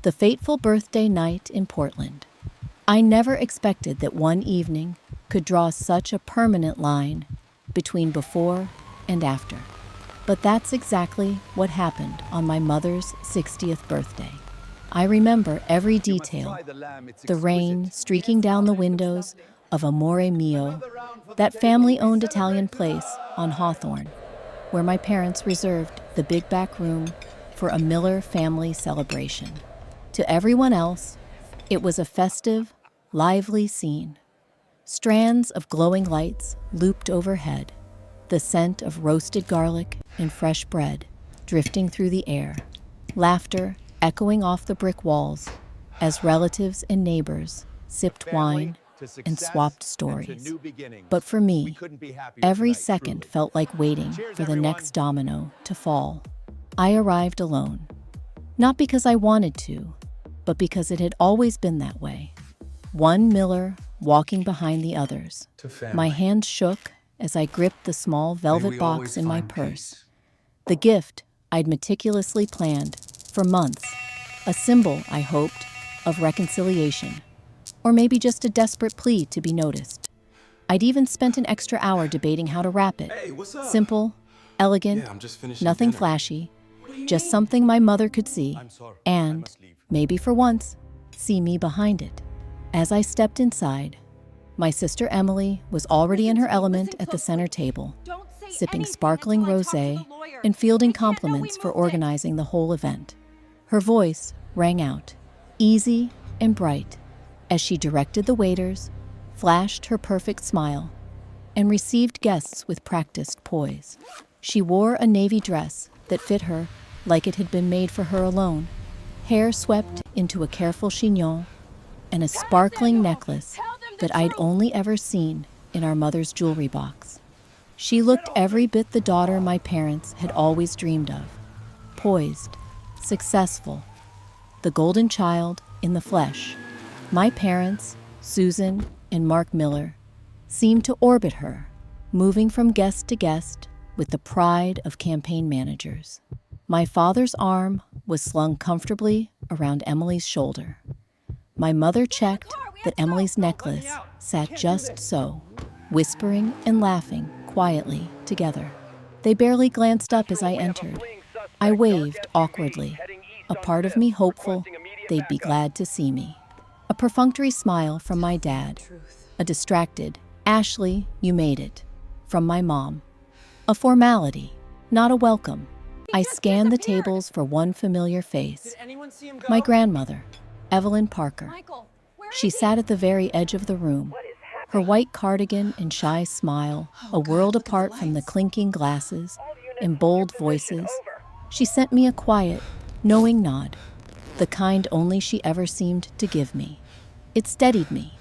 The fateful birthday night in Portland. I never expected that one evening could draw such a permanent line between before and after. But that's exactly what happened on my mother's 60th birthday. I remember every detail, the rain streaking down the windows of Amore Mio, that family-owned Italian place on Hawthorne, where my parents reserved the big back room for a Miller family celebration. To everyone else, it was a festive, lively scene. Strands of glowing lights looped overhead, the scent of roasted garlic and fresh bread drifting through the air, laughter echoing off the brick walls as relatives and neighbors sipped wine and swapped stories. But for me, every second felt like waiting for the next domino to fall. I arrived alone, not because I wanted to, but because it had always been that way. One Miller walking behind the others. My hands shook as I gripped the small velvet box in my purse. The gift I'd meticulously planned for months. A symbol, I hoped, of reconciliation. Or maybe just a desperate plea to be noticed. I'd even spent an extra hour debating how to wrap it. Hey, what's up? Simple, elegant, Yeah, I'm just finishing nothing dinner. flashy. Just something my mother could see, and, maybe for once, see me behind it. As I stepped inside, my sister Emily was already in her element at the center table, sipping sparkling rosé and fielding compliments for organizing the whole event. Her voice rang out, easy and bright, as she directed the waiters, flashed her perfect smile, and received guests with practiced poise. She wore a navy dress that fit her like it had been made for her alone, hair swept into a careful chignon, and a sparkling necklace that I'd only ever seen in our mother's jewelry box. She looked every bit the daughter my parents had always dreamed of, poised, successful, the golden child in the flesh. My parents, Susan and Mark Miller, seemed to orbit her, moving from guest to guest with the pride of campaign managers. My father's arm was slung comfortably around Emily's shoulder. My mother checked that Emily's necklace sat just so, whispering and laughing quietly together. They barely glanced up as I entered. I waved awkwardly, a part of me hopeful they'd be glad to see me. A perfunctory smile from my dad. A distracted, "Ashley, you made it," from my mom. A formality, not a welcome. I scanned the tables for one familiar face. My grandmother, Evelyn Parker. She sat at the very edge of the room, her white cardigan and shy smile a world apart from the clinking glasses and bold voices. She sent me a quiet, knowing nod, the kind only she ever seemed to give me. It steadied me.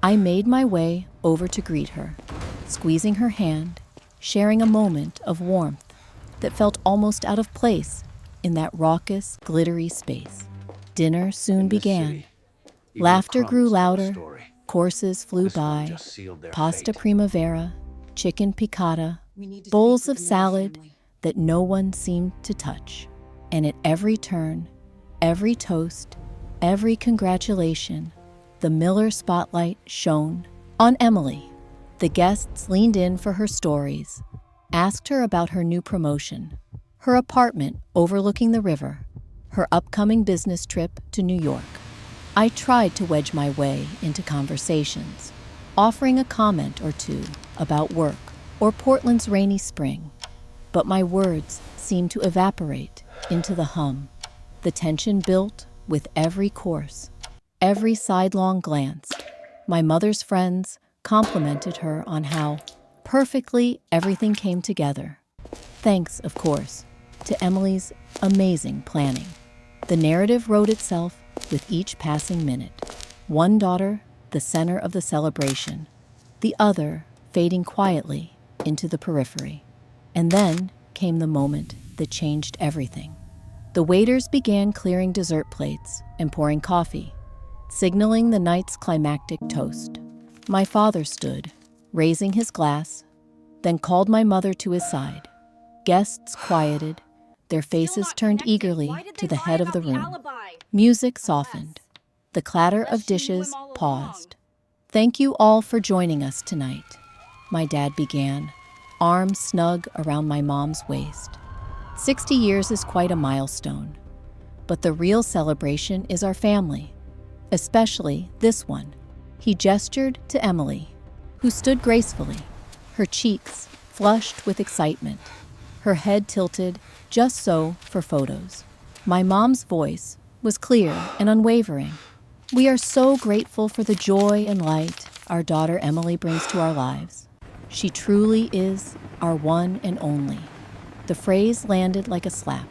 I made my way over to greet her, squeezing her hand, sharing a moment of warmth that felt almost out of place in that raucous, glittery space. Dinner soon began. Laughter grew louder, courses flew by, pasta primavera, chicken piccata, bowls of salad that no one seemed to touch. And at every turn, every toast, every congratulation, the Miller spotlight shone on Emily. The guests leaned in for her stories, asked her about her new promotion, her apartment overlooking the river, her upcoming business trip to New York. I tried to wedge my way into conversations, offering a comment or two about work or Portland's rainy spring. But my words seemed to evaporate into the hum. The tension built with every course, every sidelong glance. My mother's friends complimented her on how perfectly everything came together. Thanks, of course, to Emily's amazing planning. The narrative wrote itself with each passing minute. One daughter, the center of the celebration, the other fading quietly into the periphery. And then came the moment that changed everything. The waiters began clearing dessert plates and pouring coffee, signaling the night's climactic toast. My father stood, raising his glass, then called my mother to his side. Guests quieted, Their faces turned eagerly to the head of the room. Music softened. The clatter of dishes paused. "Thank you all for joining us tonight," my dad began, arms snug around my mom's waist. 60 years is quite a milestone, but the real celebration is our family, especially this one. He gestured to Emily, who stood gracefully, her cheeks flushed with excitement, her head tilted just so for photos. My mom's voice was clear and unwavering. "We are so grateful for the joy and light our daughter Emily brings to our lives. She truly is our one and only." The phrase landed like a slap.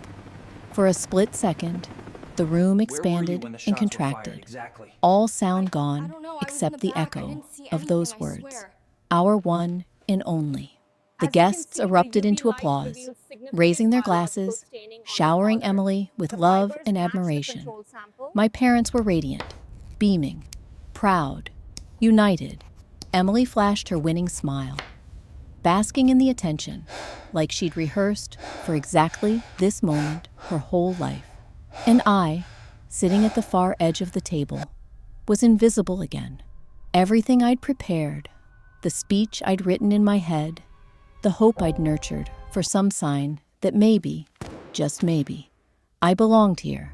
For a split second, the room expanded and contracted. All sound gone except the echo of those words. Our one and only. The guests erupted into applause, raising their glasses, showering Emily with love and admiration. My parents were radiant, beaming, proud, united. Emily flashed her winning smile, basking in the attention, like she'd rehearsed for exactly this moment her whole life. And I, sitting at the far edge of the table, was invisible again. Everything I'd prepared, the speech I'd written in my head, the hope I'd nurtured for some sign that maybe, just maybe, I belonged here.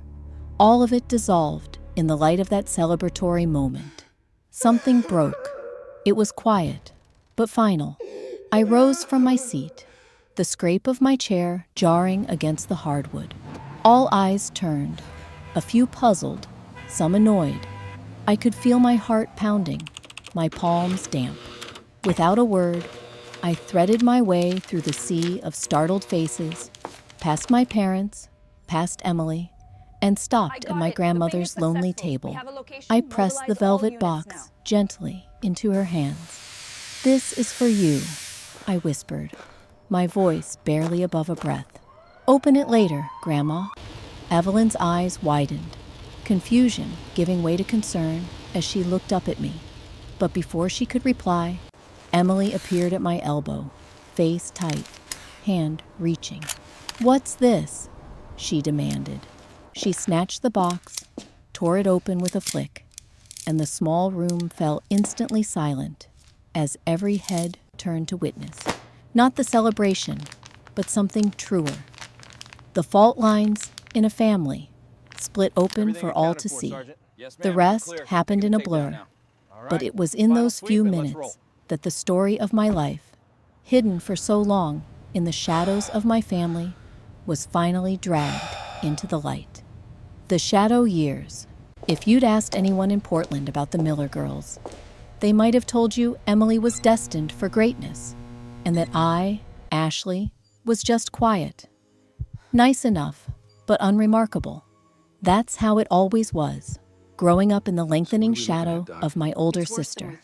All of it dissolved in the light of that celebratory moment. Something broke. It was quiet, but final. I rose from my seat, the scrape of my chair jarring against the hardwood. All eyes turned, a few puzzled, some annoyed. I could feel my heart pounding, my palms damp. Without a word, I threaded my way through the sea of startled faces, past my parents, past Emily, and stopped at my grandmother's lonely table. I pressed the velvet box gently into her hands. "This is for you," I whispered, my voice barely above a breath. "Open it later, Grandma." Evelyn's eyes widened, confusion giving way to concern as she looked up at me. But before she could reply, Emily appeared at my elbow, face tight, hand reaching. "What's this?" she demanded. She snatched the box, tore it open with a flick, and the small room fell instantly silent as every head turned to witness. Not the celebration, but something truer. The fault lines in a family, split open for all to see. The rest happened in a blur, but it was in those few minutes that the story of my life, hidden for so long in the shadows of my family, was finally dragged into the light. The shadow years. If you'd asked anyone in Portland about the Miller girls, they might have told you Emily was destined for greatness, and that I, Ashley, was just quiet. Nice enough, but unremarkable. That's how it always was, growing up in the lengthening shadow of my older sister.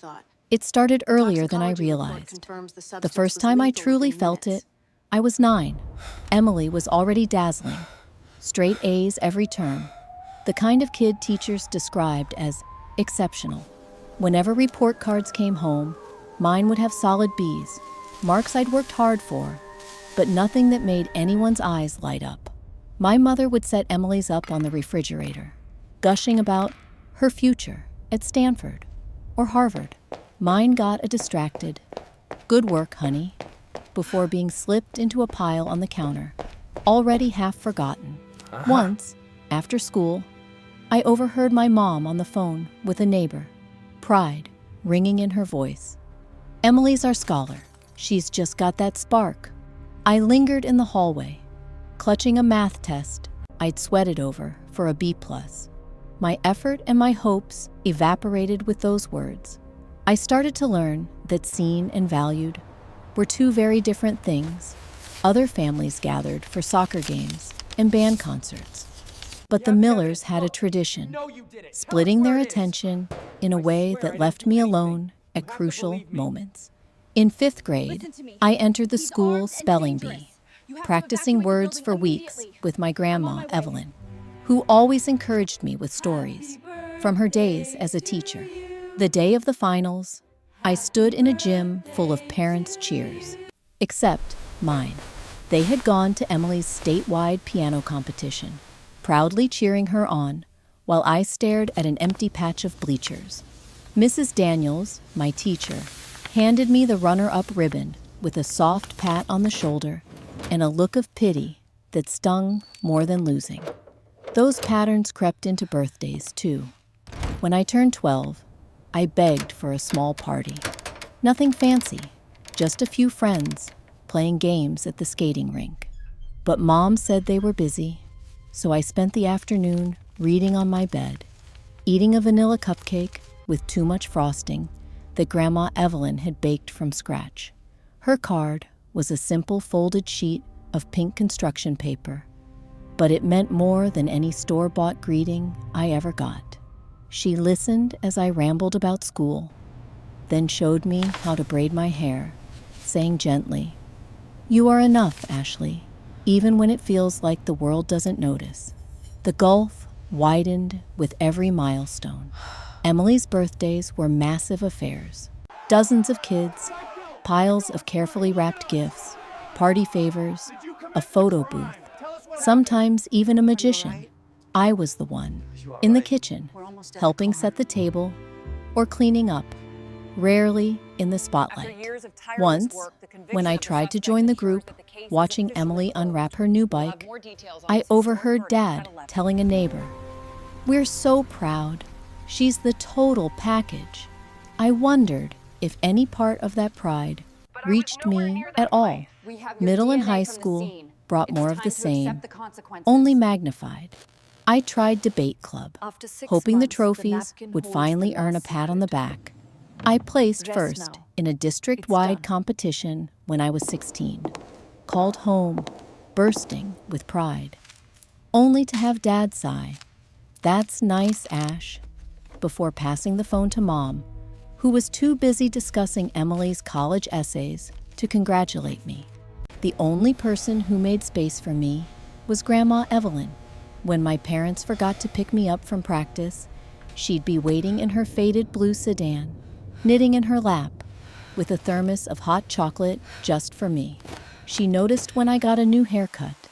It started earlier than I realized. The first time I truly felt it, I was 9. Emily was already dazzling. Straight A's every term. The kind of kid teachers described as exceptional. Whenever report cards came home, mine would have solid B's, marks I'd worked hard for, but nothing that made anyone's eyes light up. My mother would set Emily's up on the refrigerator, gushing about her future at Stanford or Harvard. Mine got a distracted, "Good work, honey," before being slipped into a pile on the counter, already half forgotten. Once, after school, I overheard my mom on the phone with a neighbor, pride ringing in her voice. "Emily's our scholar. She's just got that spark." I lingered in the hallway, clutching a math test I'd sweated over for a B+. My effort and my hopes evaporated with those words. I started to learn that seen and valued were two very different things. Other families gathered for soccer games and band concerts. But the Millers had a tradition, splitting their attention in a way that left me alone at crucial moments. In 5th grade, I entered the school spelling bee, practicing words for weeks with my grandma, Evelyn, who always encouraged me with stories from her days as a teacher. The day of the finals, I stood in a gym full of parents' cheers, except mine. They had gone to Emily's statewide piano competition, proudly cheering her on, while I stared at an empty patch of bleachers. Mrs. Daniels, my teacher, handed me the runner-up ribbon with a soft pat on the shoulder and a look of pity that stung more than losing. Those patterns crept into birthdays, too. When I turned 12, I begged for a small party. Nothing fancy, just a few friends playing games at the skating rink. But Mom said they were busy, so I spent the afternoon reading on my bed, eating a vanilla cupcake with too much frosting that Grandma Evelyn had baked from scratch. Her card was a simple folded sheet of pink construction paper, but it meant more than any store-bought greeting I ever got. She listened as I rambled about school, then showed me how to braid my hair, saying gently, "You are enough, Ashley, even when it feels like the world doesn't notice." The gulf widened with every milestone. Emily's birthdays were massive affairs. Dozens of kids, piles of carefully wrapped gifts, party favors, a photo booth, sometimes even a magician. I was the one, in the kitchen, helping set the table or cleaning up, rarely in the spotlight. Once, when I tried to join the group, watching Emily unwrap her new bike, I overheard Dad telling a neighbor, "We're so proud. She's the total package." I wondered if any part of that pride reached me at all. Middle and high school brought more of the same, only magnified. I tried debate club, hoping the trophies would finally earn a pat on the back. I placed first in a district-wide competition when I was 16, called home, bursting with pride, only to have Dad sigh, "That's nice, Ash," before passing the phone to Mom, who was too busy discussing Emily's college essays to congratulate me. The only person who made space for me was Grandma Evelyn. When my parents forgot to pick me up from practice, she'd be waiting in her faded blue sedan, knitting in her lap, with a thermos of hot chocolate just for me. She noticed when I got a new haircut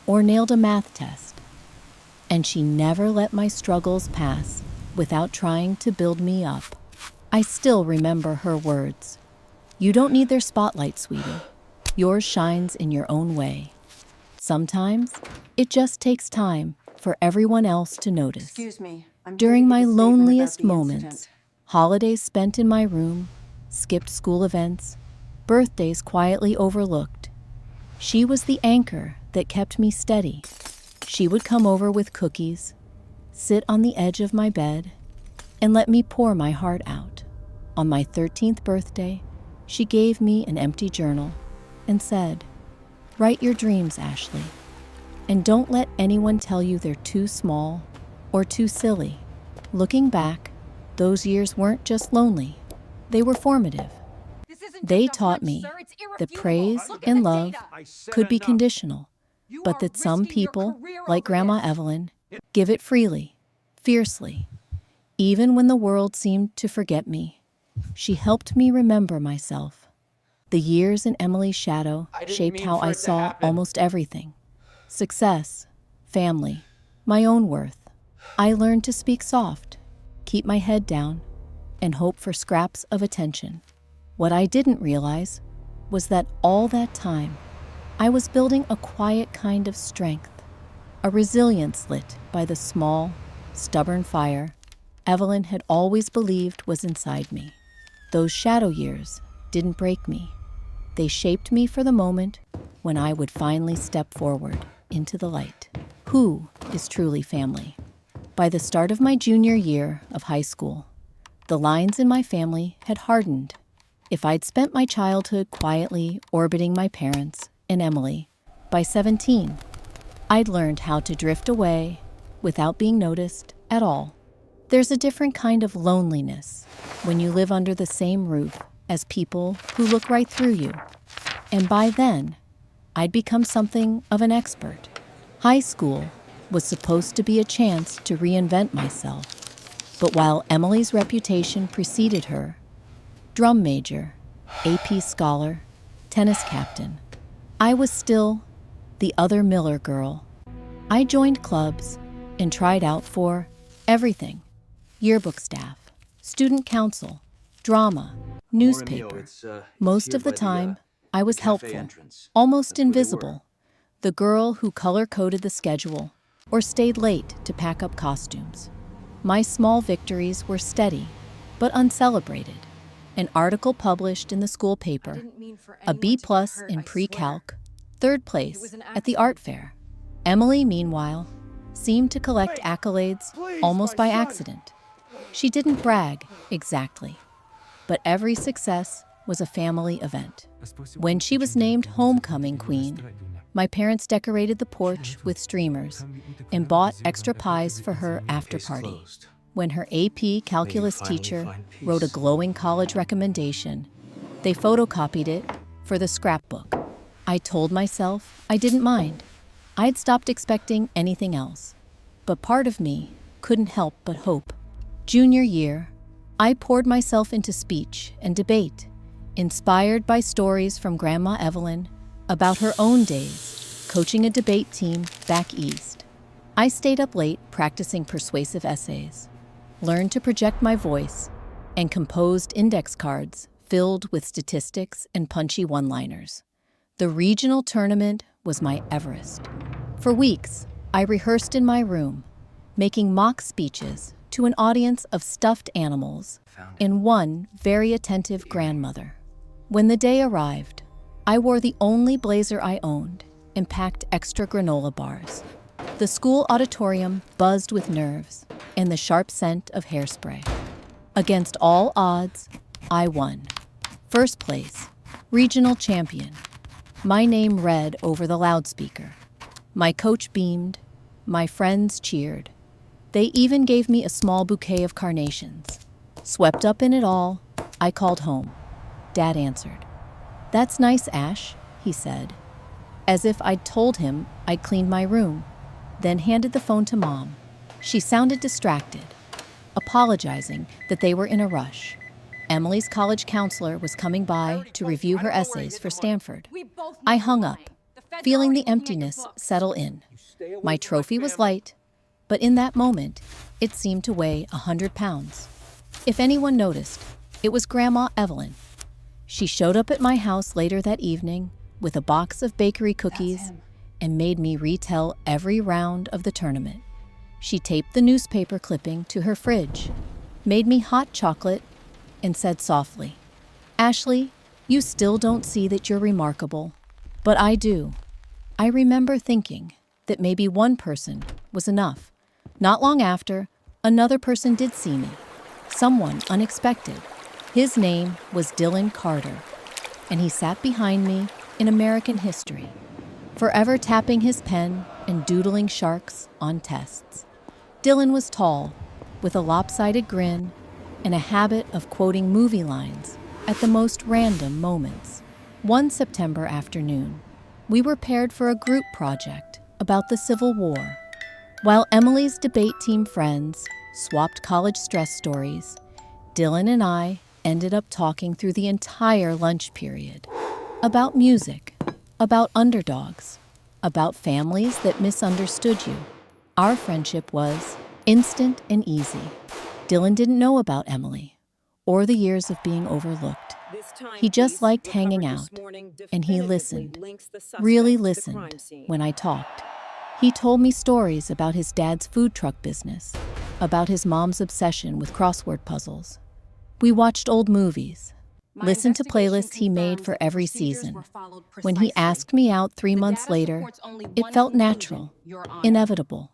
or nailed a math test, and she never let my struggles pass without trying to build me up. I still remember her words, "You don't need their spotlight, sweetie. Yours shines in your own way." Sometimes, it just takes time for everyone else to notice. Excuse me. During my loneliest moments, holidays spent in my room, skipped school events, birthdays quietly overlooked, she was the anchor that kept me steady. She would come over with cookies, sit on the edge of my bed, and let me pour my heart out. On my 13th birthday, she gave me an empty journal and said, "Write your dreams, Ashley, and don't let anyone tell you they're too small or too silly." Looking back, those years weren't just lonely, they were formative. They taught me that praise and love could be conditional, but that some people, like Grandma Evelyn, give it freely, fiercely. Even when the world seemed to forget me, she helped me remember myself. The years in Emily's shadow shaped how I saw almost everything: success, family, my own worth. I learned to speak soft, keep my head down, and hope for scraps of attention. What I didn't realize was that all that time, I was building a quiet kind of strength, a resilience lit by the small, stubborn fire Evelyn had always believed was inside me. Those shadow years didn't break me. They shaped me for the moment when I would finally step forward into the light. Who is truly family? By the start of my junior year of high school, the lines in my family had hardened. If I'd spent my childhood quietly orbiting my parents and Emily, by 17, I'd learned how to drift away without being noticed at all. There's a different kind of loneliness when you live under the same roof as people who look right through you. And by then, I'd become something of an expert. High school was supposed to be a chance to reinvent myself. But while Emily's reputation preceded her, drum major, AP scholar, tennis captain, I was still the other Miller girl. I joined clubs and tried out for everything: yearbook staff, student council, drama, newspaper. Most of the time, I was helpful, almost invisible, the girl who color-coded the schedule or stayed late to pack up costumes. My small victories were steady, but uncelebrated. An article published in the school paper, a B+ in pre-calc, third place at the art fair. Emily, meanwhile, seemed to collect accolades almost by accident. She didn't brag, exactly, but every success was a family event. When she was named homecoming queen, my parents decorated the porch with streamers and bought extra pies for her after party. When her AP calculus teacher wrote a glowing college recommendation, they photocopied it for the scrapbook. I told myself I didn't mind. I'd stopped expecting anything else. But part of me couldn't help but hope. Junior year, I poured myself into speech and debate, inspired by stories from Grandma Evelyn about her own days coaching a debate team back east. I stayed up late practicing persuasive essays, learned to project my voice, and composed index cards filled with statistics and punchy one-liners. The regional tournament was my Everest. For weeks, I rehearsed in my room, making mock speeches to an audience of stuffed animals and one very attentive grandmother. When the day arrived, I wore the only blazer I owned and packed extra granola bars. The school auditorium buzzed with nerves and the sharp scent of hairspray. Against all odds, I won. First place, regional champion. My name read over the loudspeaker. My coach beamed. My friends cheered. They even gave me a small bouquet of carnations. Swept up in it all, I called home. Dad answered. "That's nice, Ash," he said, as if I'd told him I'd cleaned my room, then handed the phone to Mom. She sounded distracted, apologizing that they were in a rush. Emily's college counselor was coming by to review her essays for Stanford. I hung up, feeling the emptiness settle in. My trophy was light, but in that moment, it seemed to weigh 100 pounds. If anyone noticed, it was Grandma Evelyn. She showed up at my house later that evening with a box of bakery cookies and made me retell every round of the tournament. She taped the newspaper clipping to her fridge, made me hot chocolate, and said softly, "Ashley, you still don't see that you're remarkable, but I do." I remember thinking that maybe one person was enough. Not long after, another person did see me, someone unexpected. His name was Dylan Carter, and he sat behind me in American history, forever tapping his pen and doodling sharks on tests. Dylan was tall, with a lopsided grin and a habit of quoting movie lines at the most random moments. One September afternoon, we were paired for a group project about the Civil War. While Emily's debate team friends swapped college stress stories, Dylan and I ended up talking through the entire lunch period about music, about underdogs, about families that misunderstood you. Our friendship was instant and easy. Dylan didn't know about Emily or the years of being overlooked. He just liked hanging out, and he listened, really listened, when I talked. He told me stories about his dad's food truck business, about his mom's obsession with crossword puzzles. We watched old movies, listened to playlists he made for every season. When he asked me out 3 months later, it felt natural, inevitable.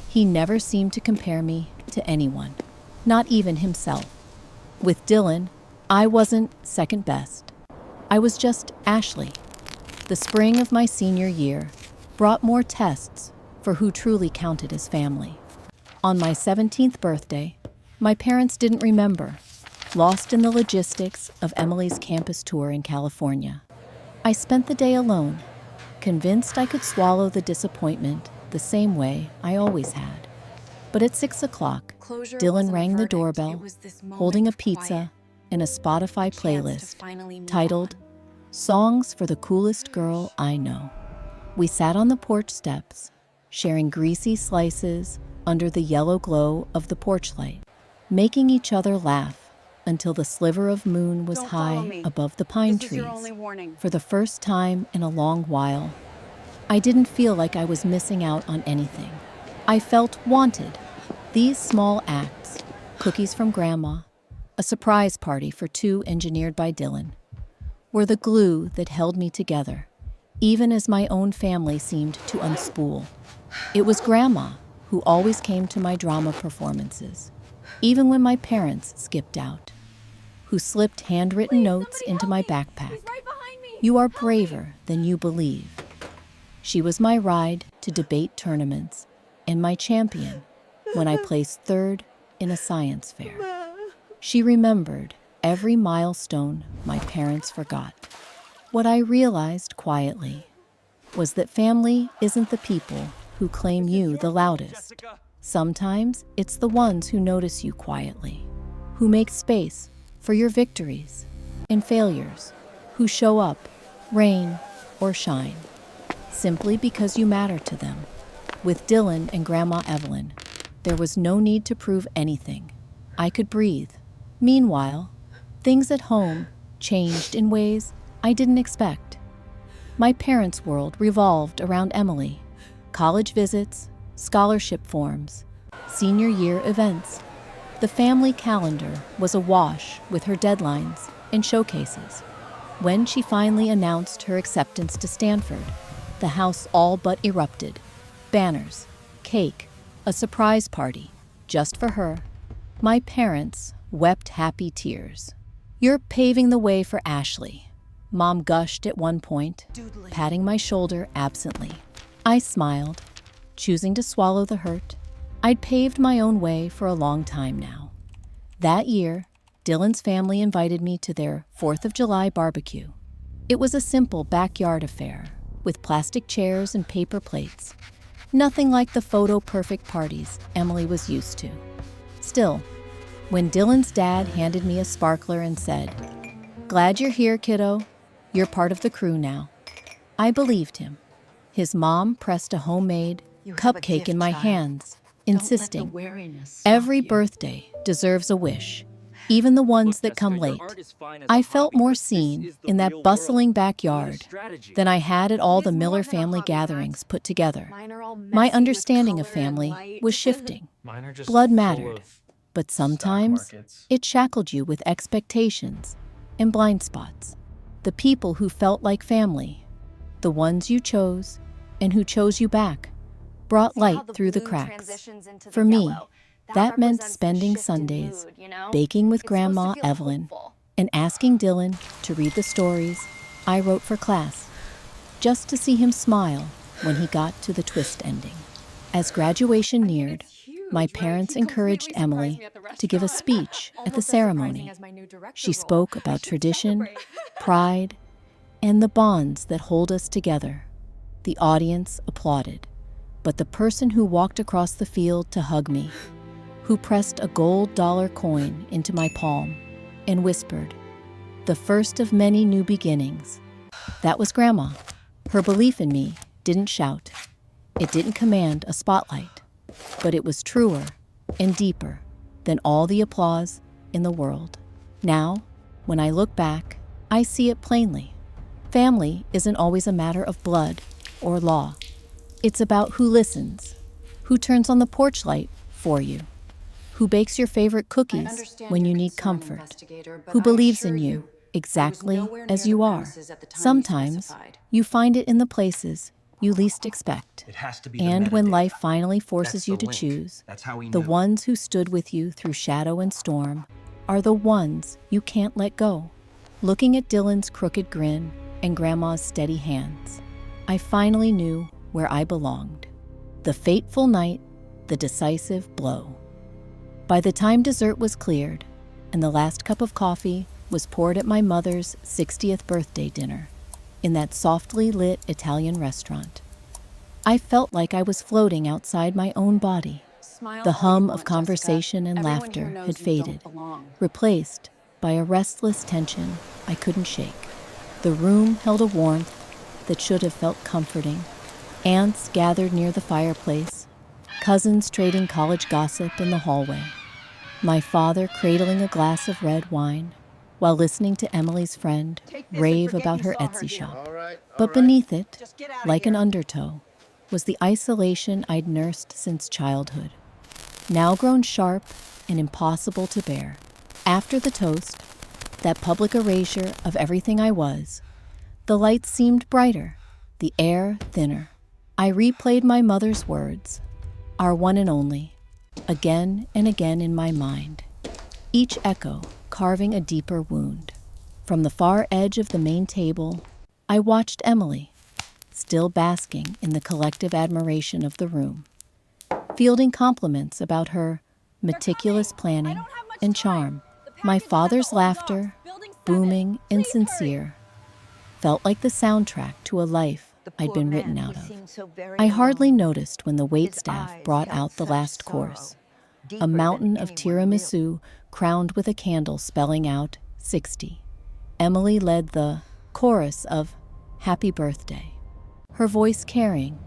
He never seemed to compare me to anyone, not even himself. With Dylan, I wasn't second best. I was just Ashley. The spring of my senior year brought more tests for who truly counted as family. On my 17th birthday, my parents didn't remember, lost in the logistics of Emily's campus tour in California. I spent the day alone, convinced I could swallow the disappointment the same way I always had. But at 6 o'clock, Dylan rang the doorbell, holding a pizza and a Spotify playlist titled Songs for the coolest girl I know. We sat on the porch steps, sharing greasy slices under the yellow glow of the porch light, making each other laugh until the sliver of moon was high above the pine trees. For the first time in a long while, I didn't feel like I was missing out on anything. I felt wanted. These small acts, cookies from Grandma, a surprise party for two engineered by Dylan, were the glue that held me together, even as my own family seemed to unspool. It was Grandma who always came to my drama performances, even when my parents skipped out, who slipped handwritten notes into my backpack. You are braver than you believe. She was my ride to debate tournaments and my champion when I placed third in a science fair. She remembered every milestone my parents forgot. What I realized quietly was that family isn't the people who claim you the loudest. Sometimes it's the ones who notice you quietly, who make space for your victories and failures, who show up, rain or shine, simply because you matter to them. With Dylan and Grandma Evelyn, there was no need to prove anything. I could breathe. Meanwhile, things at home changed in ways I didn't expect. My parents' world revolved around Emily. College visits, scholarship forms, senior year events. The family calendar was awash with her deadlines and showcases. When she finally announced her acceptance to Stanford, the house all but erupted. Banners, cake, a surprise party, just for her. My parents wept happy tears. "You're paving the way for Ashley," Mom gushed at one point, patting my shoulder absently. I smiled, choosing to swallow the hurt. I'd paved my own way for a long time now. That year, Dylan's family invited me to their 4th of July barbecue. It was a simple backyard affair, with plastic chairs and paper plates. Nothing like the photo-perfect parties Emily was used to. Still, when Dylan's dad handed me a sparkler and said, "Glad you're here, kiddo. You're part of the crew now," I believed him. His mom pressed a homemade cupcake in my hands, insisting, "Every birthday deserves a wish, even the ones that come late." I felt more seen in that bustling backyard than I had at all the Miller family gatherings put together. My understanding of family was shifting. Blood mattered, but sometimes it shackled you with expectations and blind spots. The people who felt like family, the ones you chose and who chose you back, brought light through the cracks. For me, that meant spending Sundays baking with Grandma Evelyn and asking Dylan to read the stories I wrote for class, just to see him smile when he got to the twist ending. As graduation neared, my parents encouraged Emily to give a speech at the ceremony. She spoke about tradition, pride, and the bonds that hold us together. The audience applauded, but the person who walked across the field to hug me, who pressed a gold dollar coin into my palm and whispered, "The first of many new beginnings," that was Grandma. Her belief in me didn't shout. It didn't command a spotlight, but it was truer and deeper than all the applause in the world. Now, when I look back, I see it plainly. Family isn't always a matter of blood or law. It's about who listens, who turns on the porch light for you, who bakes your favorite cookies when you need comfort, who believes in you exactly as you are. Sometimes you find it in the places you least expect. And when life finally forces you to choose, the ones who stood with you through shadow and storm are the ones you can't let go. Looking at Dylan's crooked grin and Grandma's steady hands, I finally knew where I belonged. The fateful night, the decisive blow. By the time dessert was cleared and the last cup of coffee was poured at my mother's 60th birthday dinner in that softly lit Italian restaurant, I felt like I was floating outside my own body. The hum of conversation and laughter had faded, replaced by a restless tension I couldn't shake. The room held a warmth that should have felt comforting. Aunts gathered near the fireplace, cousins trading college gossip in the hallway, my father cradling a glass of red wine while listening to Emily's friend rave about her Etsy shop. But beneath it, like an undertow, was the isolation I'd nursed since childhood, now grown sharp and impossible to bear. After the toast, that public erasure of everything I was, the lights seemed brighter, the air thinner. I replayed my mother's words, our one and only, again and again in my mind, each echo carving a deeper wound. From the far edge of the main table, I watched Emily, still basking in the collective admiration of the room, fielding compliments about her meticulous planning and charm. My father's laughter, booming and sincere, felt like the soundtrack to a life I'd been written out of. I hardly noticed when the waitstaff brought out the last course, a mountain of tiramisu crowned with a candle spelling out 60. Emily led the chorus of Happy Birthday, her voice carrying,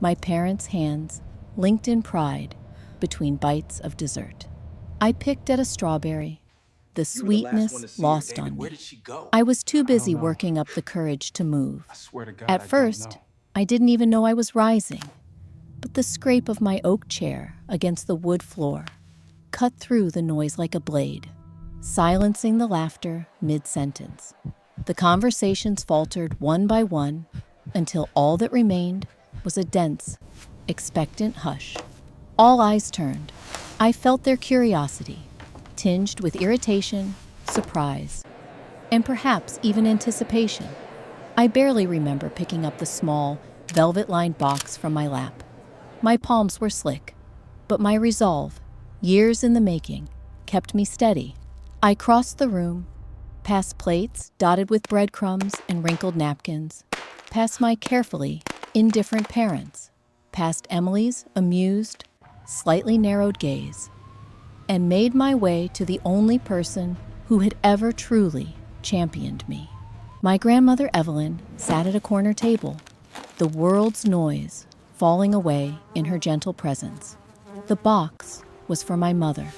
my parents' hands linked in pride between bites of dessert. I picked at a strawberry, the sweetness lost on me. I was too busy working up the courage to move. At first, I didn't even know I was rising, but the scrape of my oak chair against the wood floor cut through the noise like a blade, silencing the laughter mid-sentence. The conversations faltered one by one until all that remained was a dense, expectant hush. All eyes turned. I felt their curiosity, tinged with irritation, surprise, and perhaps even anticipation. I barely remember picking up the small, velvet-lined box from my lap. My palms were slick, but my resolve, years in the making, kept me steady. I crossed the room, past plates dotted with breadcrumbs and wrinkled napkins, past my carefully indifferent parents, past Emily's amused, slightly narrowed gaze, and made my way to the only person who had ever truly championed me. My grandmother Evelyn sat at a corner table, the world's noise falling away in her gentle presence. The box was for my mother,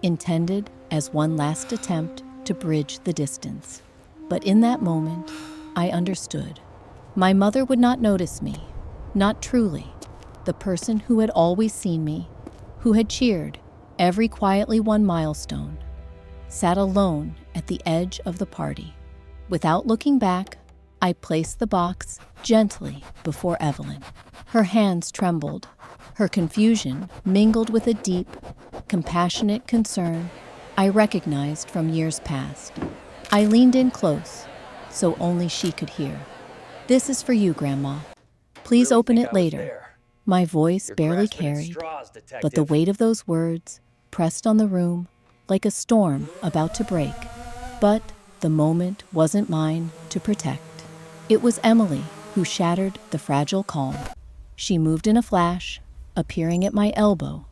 intended as one last attempt to bridge the distance. But in that moment, I understood. My mother would not notice me, not truly, the person who had always seen me, who had cheered every quietly won milestone, sat alone at the edge of the party. Without looking back, I placed the box gently before Evelyn. Her hands trembled, her confusion mingled with a deep, compassionate concern I recognized from years past. I leaned in close, so only she could hear. "This is for you, Grandma. Please open it later." My voice barely carried, but the weight of those words pressed on the room like a storm about to break. But the moment wasn't mine to protect. It was Emily who shattered the fragile calm. She moved in a flash, appearing at my elbow,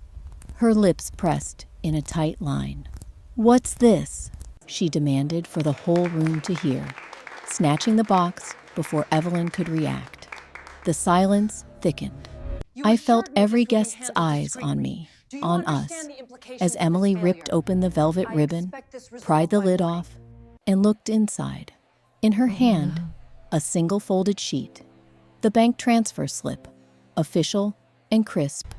her lips pressed in a tight line. "What's this?" she demanded for the whole room to hear, snatching the box before Evelyn could react. The silence thickened. I felt every guest's eyes on me, on us, as Emily ripped open the velvet ribbon, pried the lid off, and looked inside. In her hand, a single folded sheet, the bank transfer slip, official and crisp,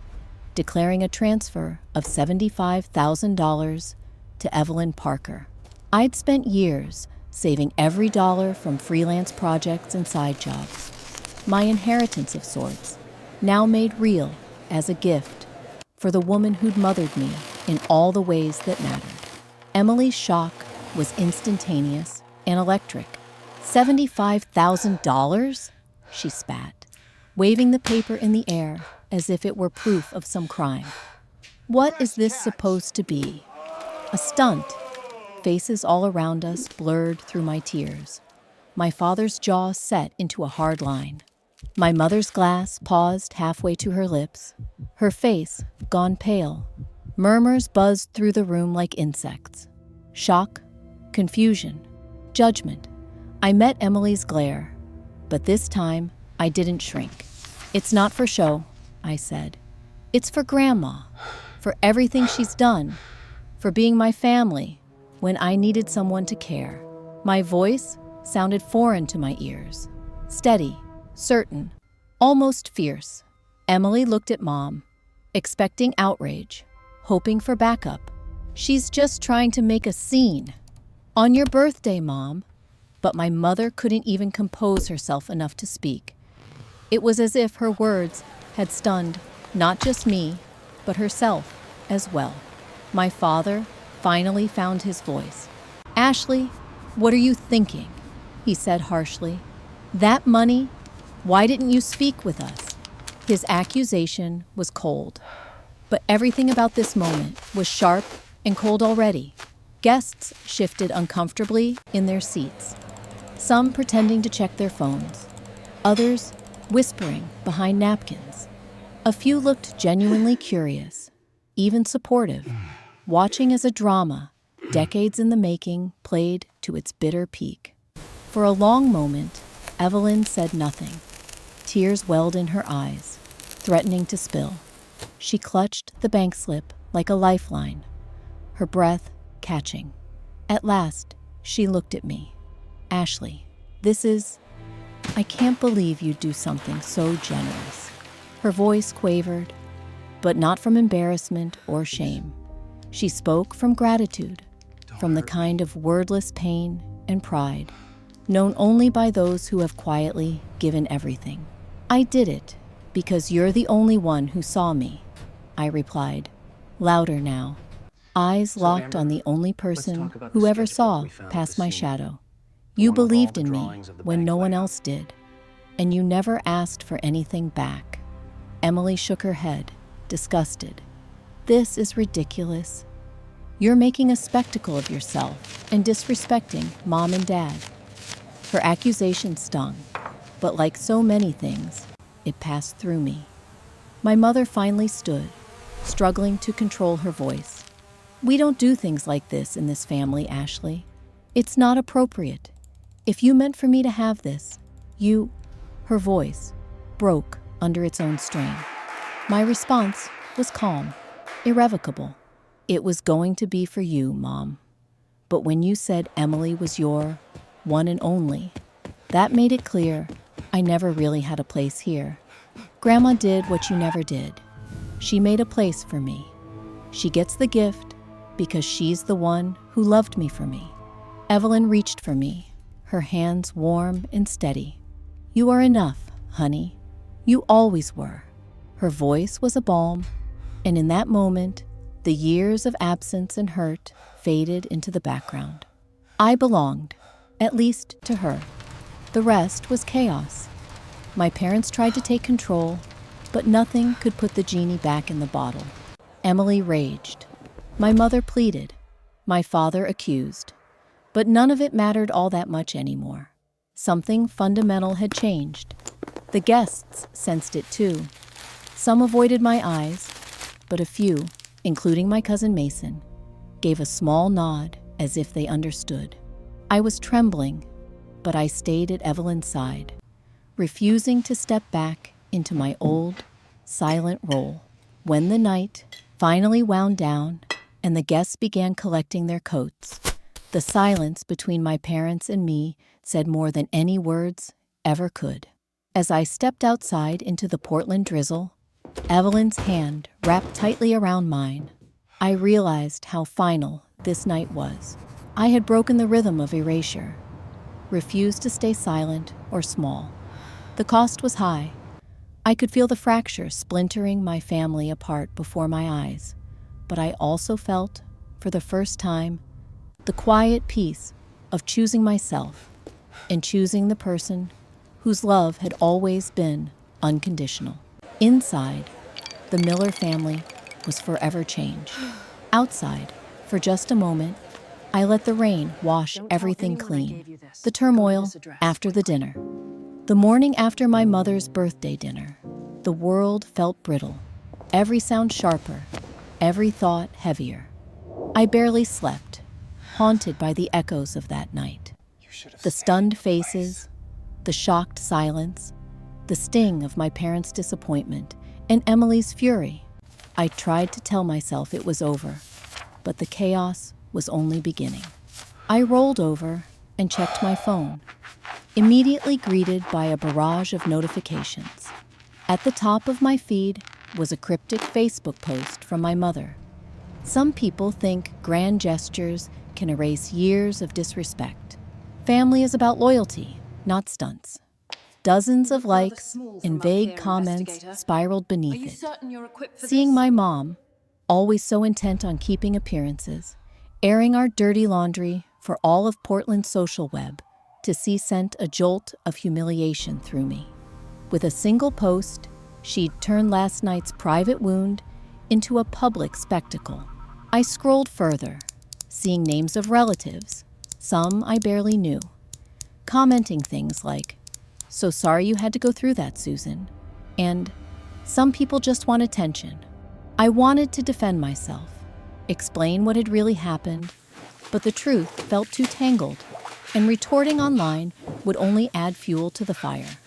declaring a transfer of $75,000 to Evelyn Parker. I'd spent years saving every dollar from freelance projects and side jobs, my inheritance of sorts, now made real as a gift for the woman who'd mothered me in all the ways that mattered. Emily's shock was instantaneous and electric. $75,000? She spat, waving the paper in the air as if it were proof of some crime. What is this supposed to be? A stunt? Faces all around us blurred through my tears. My father's jaw set into a hard line. My mother's glass paused halfway to her lips, her face gone pale. Murmurs buzzed through the room like insects. Shock, confusion, judgment. I met Emily's glare, but this time I didn't shrink. "It's not for show," I said. "It's for Grandma, for everything she's done, for being my family when I needed someone to care." My voice sounded foreign to my ears, steady, certain, almost fierce. Emily looked at Mom, expecting outrage, hoping for backup. "She's just trying to make a scene. On your birthday, Mom." But my mother couldn't even compose herself enough to speak. It was as if her words had stunned not just me, but herself as well. My father finally found his voice. "Ashley, what are you thinking?" he said harshly. "That money? Why didn't you speak with us?" His accusation was cold, but everything about this moment was sharp and cold already. Guests shifted uncomfortably in their seats, some pretending to check their phones, others whispering behind napkins. A few looked genuinely curious, even supportive, watching as a drama, decades in the making, played to its bitter peak. For a long moment, Evelyn said nothing. Tears welled in her eyes, threatening to spill. She clutched the bank slip like a lifeline, her breath catching. At last, she looked at me. "Ashley, I can't believe you'd do something so generous." Her voice quavered, but not from embarrassment or shame. She spoke from gratitude, from the kind of wordless pain and pride known only by those who have quietly given everything. "I did it because you're the only one who saw me," I replied, louder now, eyes locked on the only person who ever saw past my shadow. "You believed in me when no one else did, and you never asked for anything back." Emily shook her head, disgusted. "This is ridiculous. You're making a spectacle of yourself and disrespecting Mom and Dad." Her accusation stung, but like so many things, it passed through me. My mother finally stood, struggling to control her voice. "We don't do things like this in this family, Ashley. It's not appropriate. If you meant for me to have this, Her voice broke under its own strain. My response was calm, irrevocable. "It was going to be for you, Mom. But when you said Emily was your one and only, that made it clear I never really had a place here. Grandma did what you never did. She made a place for me. She gets the gift because she's the one who loved me for me." Evelyn reached for me, her hands warm and steady. "You are enough, honey. You always were." Her voice was a balm, and in that moment, the years of absence and hurt faded into the background. I belonged, at least to her. The rest was chaos. My parents tried to take control, but nothing could put the genie back in the bottle. Emily raged. My mother pleaded. My father accused. But none of it mattered all that much anymore. Something fundamental had changed. The guests sensed it too. Some avoided my eyes, but a few, including my cousin Mason, gave a small nod as if they understood. I was trembling, but I stayed at Evelyn's side, refusing to step back into my old, silent role. When the night finally wound down and the guests began collecting their coats, the silence between my parents and me said more than any words ever could. As I stepped outside into the Portland drizzle, Evelyn's hand wrapped tightly around mine, I realized how final this night was. I had broken the rhythm of erasure, refused to stay silent or small. The cost was high. I could feel the fracture splintering my family apart before my eyes, but I also felt, for the first time, the quiet peace of choosing myself and choosing the person whose love had always been unconditional. Inside, the Miller family was forever changed. Outside, for just a moment, I let the rain wash everything clean. The turmoil after the dinner. The morning after my mother's birthday dinner, the world felt brittle. Every sound sharper, every thought heavier. I barely slept, haunted by the echoes of that night. The stunned faces, the shocked silence, the sting of my parents' disappointment, and Emily's fury. I tried to tell myself it was over, but the chaos was only beginning. I rolled over and checked my phone, immediately greeted by a barrage of notifications. At the top of my feed was a cryptic Facebook post from my mother. Some people think grand gestures can erase years of disrespect. Family is about loyalty, not stunts. Dozens of likes and vague comments spiraled beneath it. Seeing my mom, always so intent on keeping appearances, airing our dirty laundry for all of Portland's social web, to see sent a jolt of humiliation through me. With a single post, she'd turned last night's private wound into a public spectacle. I scrolled further, seeing names of relatives, some I barely knew, commenting things like, "So sorry you had to go through that, Susan," and "Some people just want attention." I wanted to defend myself, explain what had really happened, but the truth felt too tangled, and retorting online would only add fuel to the fire.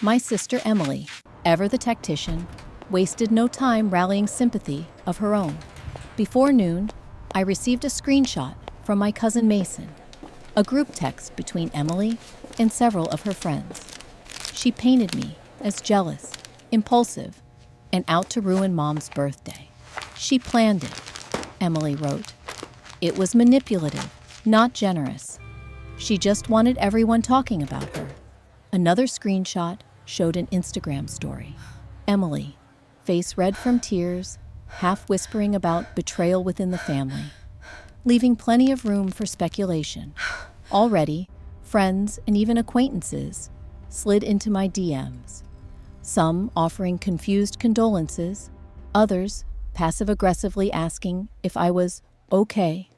My sister Emily, ever the tactician, wasted no time rallying sympathy of her own. Before noon, I received a screenshot from my cousin Mason, a group text between Emily and several of her friends. She painted me as jealous, impulsive, and out to ruin Mom's birthday. She planned it, Emily wrote. It was manipulative, not generous. She just wanted everyone talking about her. Another screenshot showed an Instagram story. Emily, face red from tears, half whispering about betrayal within the family, leaving plenty of room for speculation. Already, friends and even acquaintances slid into my DMs, some offering confused condolences, others passive-aggressively asking if I was okay.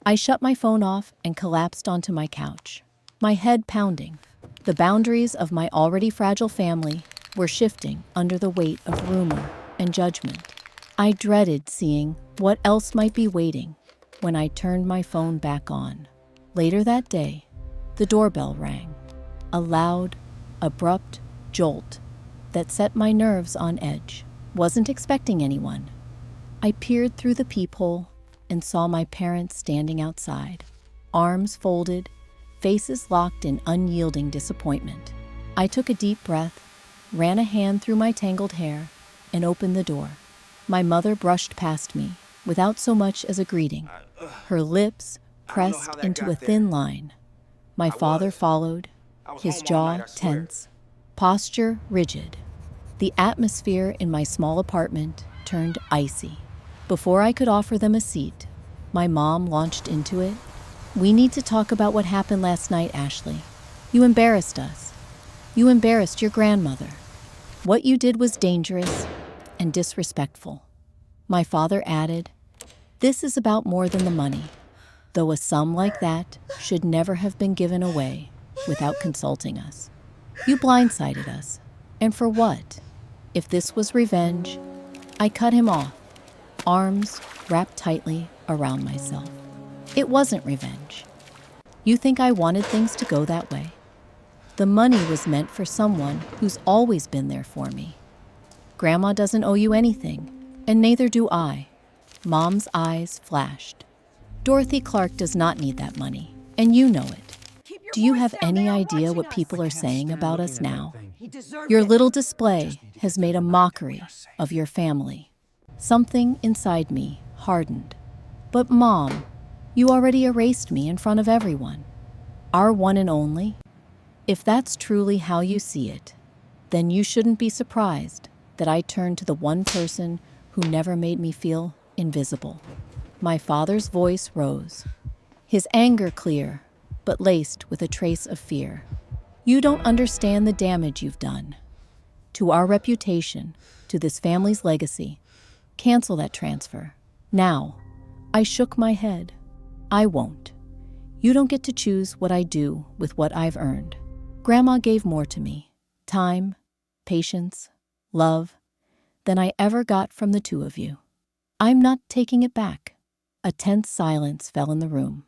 I shut my phone off and collapsed onto my couch, my head pounding. The boundaries of my already fragile family were shifting under the weight of rumor and judgment. I dreaded seeing what else might be waiting when I turned my phone back on. Later that day, the doorbell rang, a loud, abrupt jolt that set my nerves on edge. Wasn't expecting anyone. I peered through the peephole and saw my parents standing outside, arms folded, faces locked in unyielding disappointment. I took a deep breath, ran a hand through my tangled hair, and opened the door. My mother brushed past me without so much as a greeting, her lips pressed into a thin line. My father followed, his jaw tense, posture rigid. The atmosphere in my small apartment turned icy. Before I could offer them a seat, my mom launched into it. "We need to talk about what happened last night, Ashley. You embarrassed us. You embarrassed your grandmother. What you did was dangerous and disrespectful." My father added, "This is about more than the money, though a sum like that should never have been given away without consulting us. You blindsided us. And for what? If this was revenge..." I cut him off, arms wrapped tightly around myself. It wasn't revenge. You think I wanted things to go that way? The money was meant for someone who's always been there for me. Grandma doesn't owe you anything, and neither do I. Mom's eyes flashed. Dorothy Clark does not need that money, and you know it. Do you have any idea what people are saying about us now? Your little display has made a mockery of your family. Something inside me hardened. But Mom, you already erased me in front of everyone. Our one and only. If that's truly how you see it, then you shouldn't be surprised that I turned to the one person who never made me feel invisible. My father's voice rose, his anger clear, but laced with a trace of fear. You don't understand the damage you've done. To our reputation, to this family's legacy. Cancel that transfer. Now. I shook my head. I won't. You don't get to choose what I do with what I've earned. Grandma gave more to me. Time, patience, love, than I ever got from the two of you. I'm not taking it back. A tense silence fell in the room.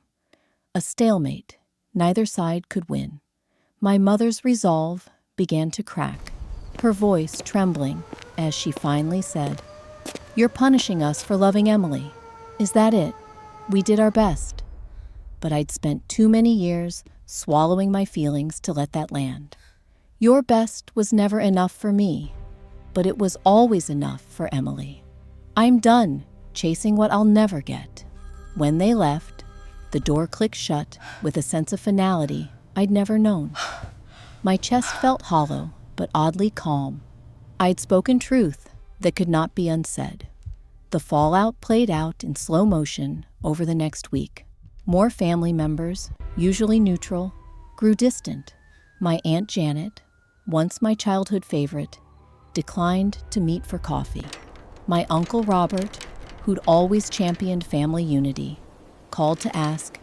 A stalemate neither side could win. My mother's resolve began to crack, her voice trembling as she finally said, "You're punishing us for loving Emily. Is that it? We did our best." But I'd spent too many years swallowing my feelings to let that land. Your best was never enough for me, but it was always enough for Emily. I'm done chasing what I'll never get. When they left, the door clicked shut with a sense of finality I'd never known. My chest felt hollow, but oddly calm. I'd spoken truth that could not be unsaid. The fallout played out in slow motion over the next week. More family members, usually neutral, grew distant. My Aunt Janet, once my childhood favorite, declined to meet for coffee. My Uncle Robert, who'd always championed family unity, called to ask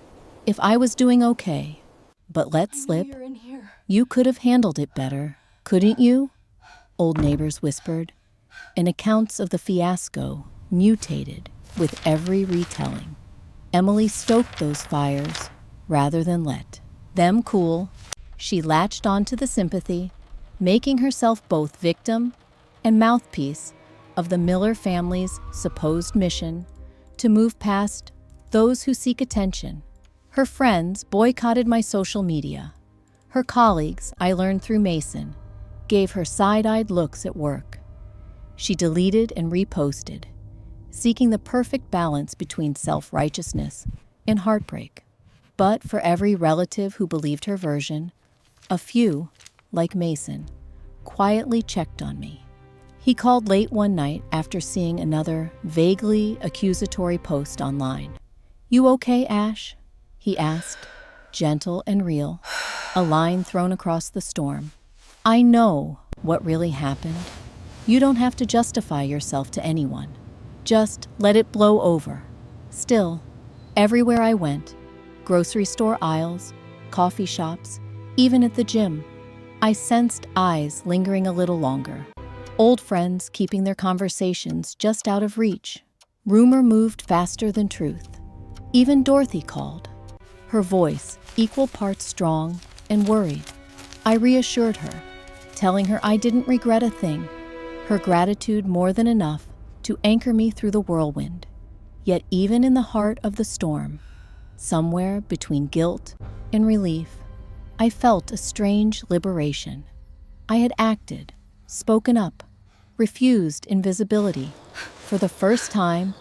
if I was doing okay, but let slip, "You could have handled it better, couldn't you?" Old neighbors whispered, and accounts of the fiasco mutated with every retelling. Emily stoked those fires rather than let them cool. She latched onto the sympathy, making herself both victim and mouthpiece of the Miller family's supposed mission to move past those who seek attention. Her friends boycotted my social media. Her colleagues, I learned through Mason, gave her side-eyed looks at work. She deleted and reposted, seeking the perfect balance between self-righteousness and heartbreak. But for every relative who believed her version, a few, like Mason, quietly checked on me. He called late one night after seeing another vaguely accusatory post online. "You okay, Ash?" he asked, gentle and real, a line thrown across the storm. "I know what really happened. You don't have to justify yourself to anyone. Just let it blow over." Still, everywhere I went, grocery store aisles, coffee shops, even at the gym, I sensed eyes lingering a little longer. Old friends keeping their conversations just out of reach. Rumor moved faster than truth. Even Dorothy called, her voice equal parts strong and worried. I reassured her, telling her I didn't regret a thing, her gratitude more than enough to anchor me through the whirlwind. Yet even in the heart of the storm, somewhere between guilt and relief, I felt a strange liberation. I had acted, spoken up, refused invisibility. For the first time,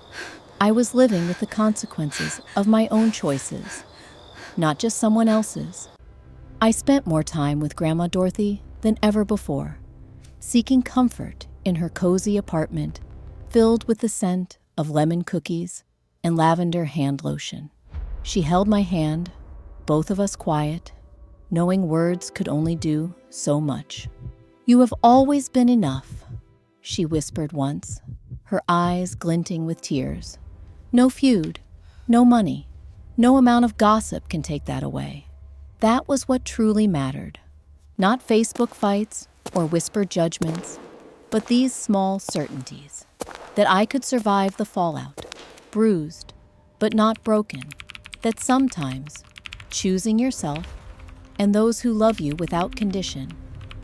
I was living with the consequences of my own choices, not just someone else's. I spent more time with Grandma Dorothy than ever before, seeking comfort in her cozy apartment filled with the scent of lemon cookies and lavender hand lotion. She held my hand, both of us quiet, knowing words could only do so much. "You have always been enough," she whispered once, her eyes glinting with tears. "No feud, no money, no amount of gossip can take that away." That was what truly mattered. Not Facebook fights or whispered judgments, but these small certainties that I could survive the fallout, bruised but not broken, that sometimes choosing yourself and those who love you without condition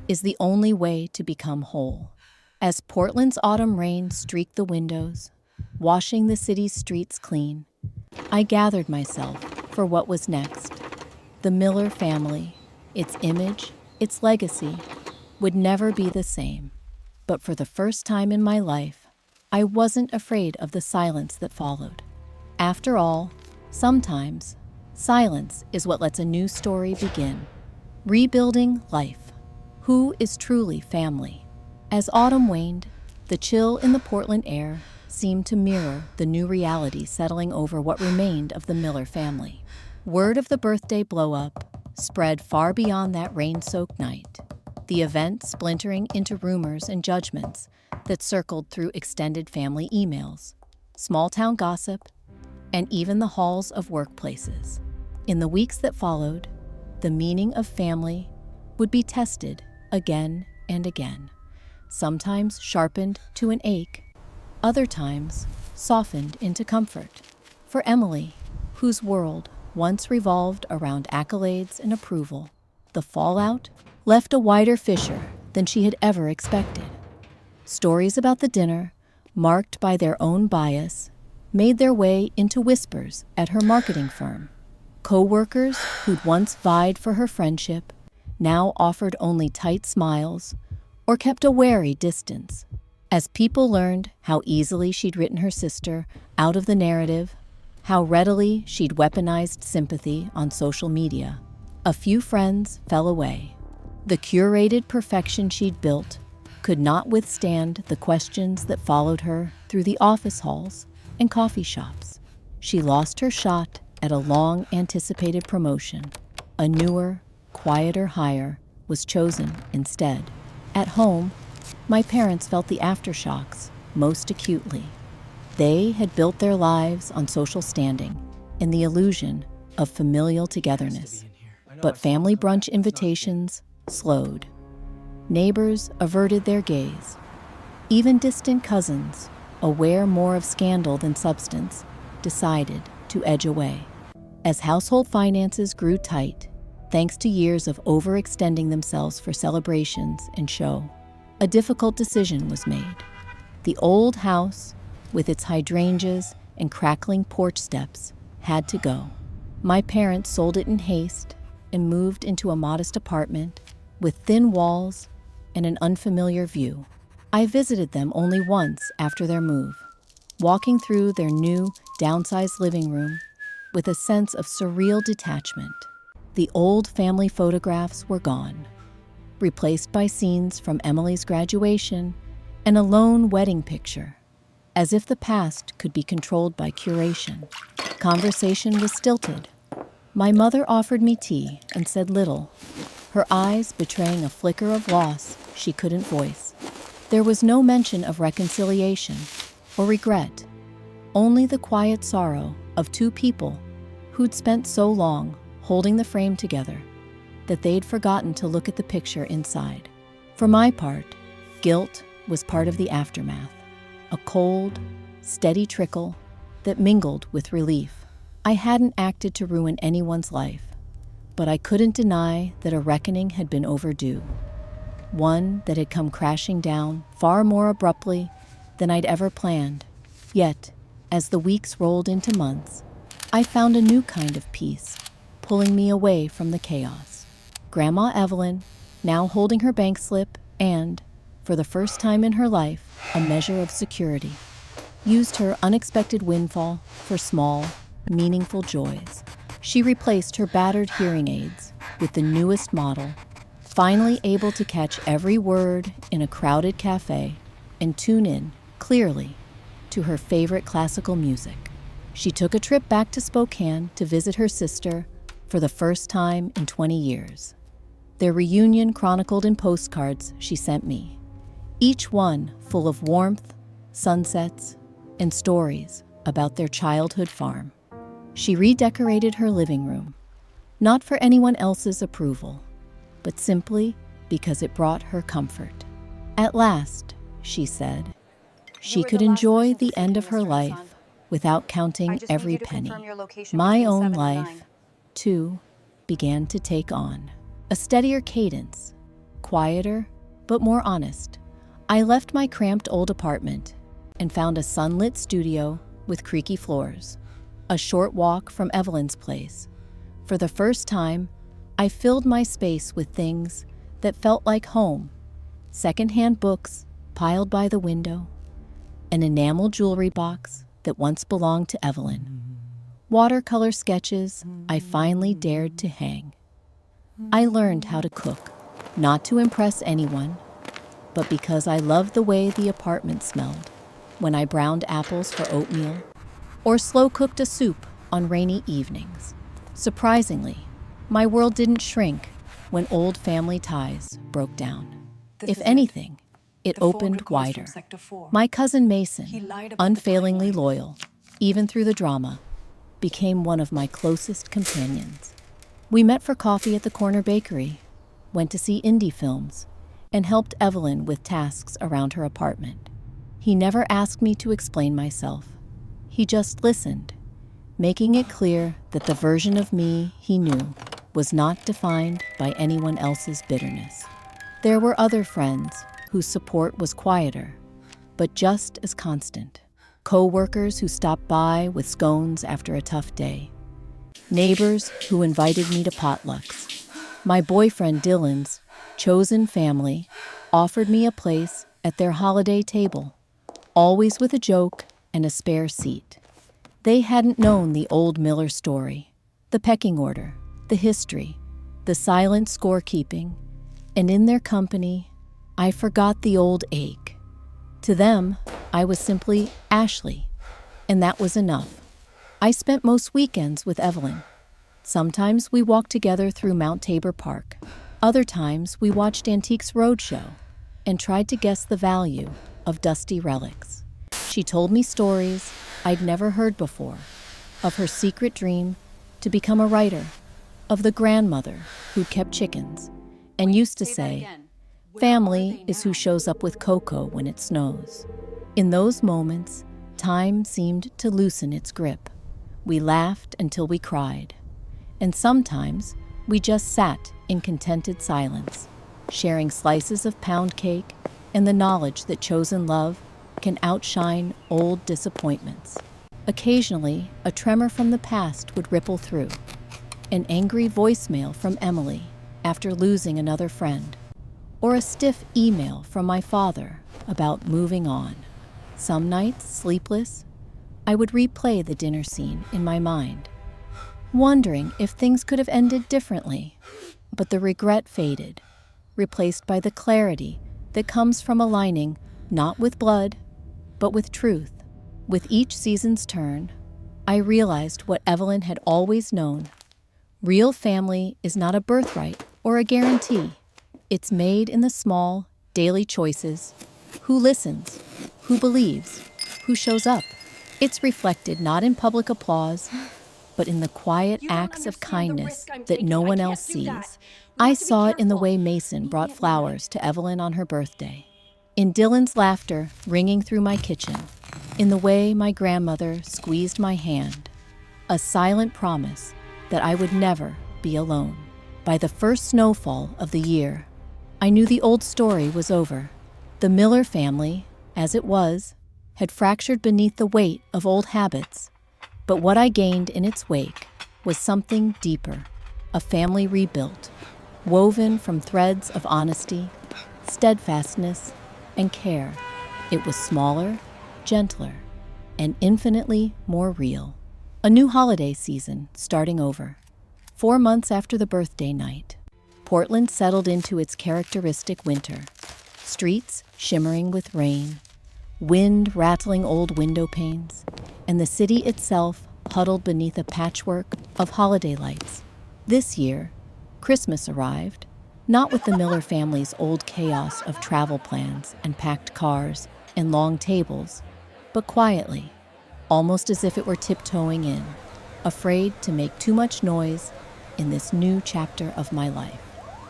is the only way to become whole. As Portland's autumn rain streaked the windows, washing the city's streets clean, I gathered myself for what was next. The Miller family, its image, its legacy, would never be the same. But for the first time in my life, I wasn't afraid of the silence that followed. After all, sometimes silence is what lets a new story begin. Rebuilding life. Who is truly family? As autumn waned, the chill in the Portland air seemed to mirror the new reality settling over what remained of the Miller family. Word of the birthday blow-up spread far beyond that rain-soaked night, the event splintering into rumors and judgments that circled through extended family emails, small-town gossip, and even the halls of workplaces. In the weeks that followed, the meaning of family would be tested again and again, sometimes sharpened to an ache, other times softened into comfort. For Emily, whose world once revolved around accolades and approval, the fallout left a wider fissure than she had ever expected. Stories about the dinner, marked by their own bias, made their way into whispers at her marketing firm. Co-workers who'd once vied for her friendship now offered only tight smiles or kept a wary distance. As people learned how easily she'd written her sister out of the narrative, how readily she'd weaponized sympathy on social media, a few friends fell away. The curated perfection she'd built could not withstand the questions that followed her through the office halls and coffee shops. She lost her shot at a long-anticipated promotion. A newer, quieter hire was chosen instead. At home, my parents felt the aftershocks most acutely. They had built their lives on social standing and the illusion of familial togetherness. But family brunch invitations slowed. Neighbors averted their gaze. Even distant cousins, aware more of scandal than substance, decided to edge away. As household finances grew tight, thanks to years of overextending themselves for celebrations and show, a difficult decision was made. The old house, with its hydrangeas and crackling porch steps, had to go. My parents sold it in haste and moved into a modest apartment with thin walls and an unfamiliar view. I visited them only once after their move, walking through their new, downsized living room with a sense of surreal detachment. The old family photographs were gone, replaced by scenes from Emily's graduation and a lone wedding picture. As if the past could be controlled by curation, conversation was stilted. My mother offered me tea and said little, her eyes betraying a flicker of loss she couldn't voice. There was no mention of reconciliation or regret, only the quiet sorrow of two people who'd spent so long holding the frame together that they'd forgotten to look at the picture inside. For my part, guilt was part of the aftermath, a cold, steady trickle that mingled with relief. I hadn't acted to ruin anyone's life, but I couldn't deny that a reckoning had been overdue, one that had come crashing down far more abruptly than I'd ever planned. Yet, as the weeks rolled into months, I found a new kind of peace, pulling me away from the chaos. Grandma Evelyn, now holding her bank slip and, for the first time in her life, a measure of security, used her unexpected windfall for small, meaningful joys. She replaced her battered hearing aids with the newest model, finally able to catch every word in a crowded cafe and tune in, clearly, to her favorite classical music. She took a trip back to Spokane to visit her sister for the first time in 20 years. Their reunion chronicled in postcards she sent me, each one full of warmth, sunsets, and stories about their childhood farm. She redecorated her living room, not for anyone else's approval, but simply because it brought her comfort. At last, she said, she could enjoy the end of her life without counting every penny. My own life, too, began to take on a steadier cadence, quieter but more honest. I left my cramped old apartment and found a sunlit studio with creaky floors, a short walk from Evelyn's place. For the first time, I filled my space with things that felt like home: secondhand books piled by the window, an enamel jewelry box that once belonged to Evelyn, watercolor sketches I finally dared to hang. I learned how to cook, not to impress anyone, but because I loved the way the apartment smelled when I browned apples for oatmeal or slow-cooked a soup on rainy evenings. Surprisingly, my world didn't shrink when old family ties broke down. If anything, it opened wider. My cousin Mason, unfailingly loyal, even through the drama, became one of my closest companions. We met for coffee at the corner bakery, went to see indie films, and helped Evelyn with tasks around her apartment. He never asked me to explain myself. He just listened, making it clear that the version of me he knew was not defined by anyone else's bitterness. There were other friends whose support was quieter, but just as constant. Co-workers who stopped by with scones after a tough day. Neighbors who invited me to potlucks. My boyfriend Dylan's chosen family offered me a place at their holiday table, always with a joke and a spare seat. They hadn't known the old Miller story, the pecking order, the history, the silent scorekeeping, and in their company, I forgot the old ache. To them, I was simply Ashley, and that was enough. I spent most weekends with Evelyn. Sometimes we walked together through Mount Tabor Park. Other times we watched Antiques Roadshow and tried to guess the value of dusty relics. She told me stories I'd never heard before, of her secret dream to become a writer, of the grandmother who kept chickens and used to say, "Family is who shows up with cocoa when it snows." In those moments, time seemed to loosen its grip. We laughed until we cried. And sometimes we just sat in contented silence, sharing slices of pound cake and the knowledge that chosen love can outshine old disappointments. Occasionally, a tremor from the past would ripple through. An angry voicemail from Emily after losing another friend, or a stiff email from my father about moving on. Some nights, sleepless, I would replay the dinner scene in my mind, wondering if things could have ended differently. But the regret faded, replaced by the clarity that comes from aligning not with blood, but with truth. With each season's turn, I realized what Evelyn had always known. Real family is not a birthright or a guarantee. It's made in the small, daily choices. Who listens? Who believes? Who shows up? It's reflected not in public applause, but in the quiet acts of kindness that no one else sees. I saw it in the way Mason brought flowers to Evelyn on her birthday, in Dylan's laughter ringing through my kitchen, in the way my grandmother squeezed my hand, a silent promise that I would never be alone. By the first snowfall of the year, I knew the old story was over. The Miller family, as it was, had fractured beneath the weight of old habits. But what I gained in its wake was something deeper, a family rebuilt, woven from threads of honesty, steadfastness, and care. It was smaller, gentler, and infinitely more real. A new holiday season starting over. 4 months after the birthday night, Portland settled into its characteristic winter. Streets shimmering with rain, wind rattling old window panes, and the city itself huddled beneath a patchwork of holiday lights. This year, Christmas arrived, not with the Miller family's old chaos of travel plans and packed cars and long tables, but quietly, almost as if it were tiptoeing in, afraid to make too much noise in this new chapter of my life.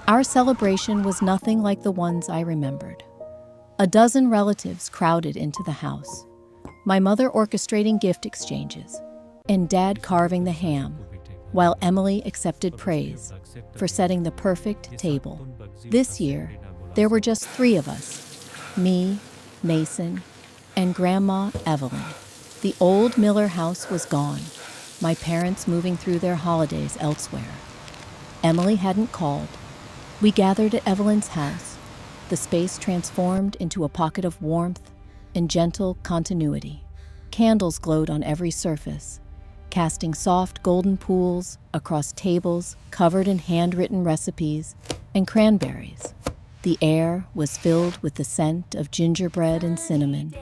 Our celebration was nothing like the ones I remembered. A dozen relatives crowded into the house, my mother orchestrating gift exchanges, and Dad carving the ham, while Emily accepted praise for setting the perfect table. This year, there were just 3 of us, me, Mason, and Grandma Evelyn. The old Miller house was gone, my parents moving through their holidays elsewhere. Emily hadn't called. We gathered at Evelyn's house, the space transformed into a pocket of warmth and gentle continuity. Candles glowed on every surface, casting soft golden pools across tables covered in handwritten recipes and cranberries. The air was filled with the scent of gingerbread and cinnamon,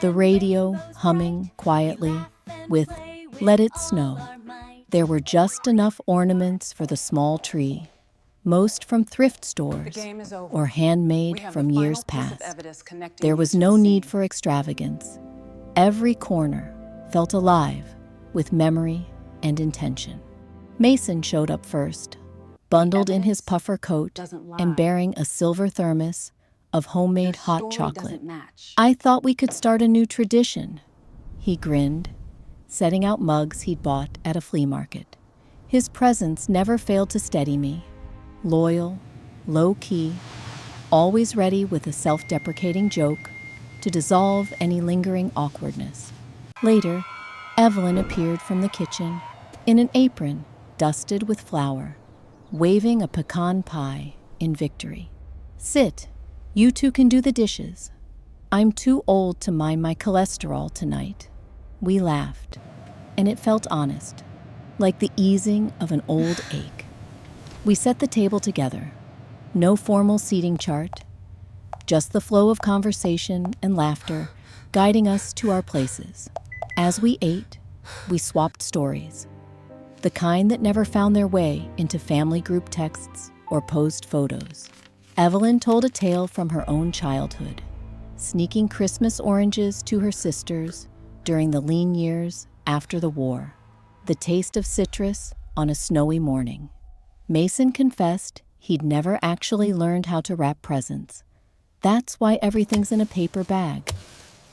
the radio humming quietly with "Let It Snow." There were just enough ornaments for the small tree, most from thrift stores or handmade from years past. There was no need for extravagance. Every corner felt alive with memory and intention. Mason showed up first, bundled in his puffer coat and bearing a silver thermos of homemade hot chocolate. "I thought we could start a new tradition," he grinned, setting out mugs he'd bought at a flea market. His presence never failed to steady me. Loyal, low-key, always ready with a self-deprecating joke to dissolve any lingering awkwardness. Later, Evelyn appeared from the kitchen in an apron dusted with flour, waving a pecan pie in victory. "Sit, you two can do the dishes. I'm too old to mind my cholesterol tonight." We laughed, and it felt honest, like the easing of an old ache. We set the table together. No formal seating chart, just the flow of conversation and laughter guiding us to our places. As we ate, we swapped stories, the kind that never found their way into family group texts or posed photos. Evelyn told a tale from her own childhood, sneaking Christmas oranges to her sisters during the lean years after the war, the taste of citrus on a snowy morning. Mason confessed he'd never actually learned how to wrap presents. "That's why everything's in a paper bag.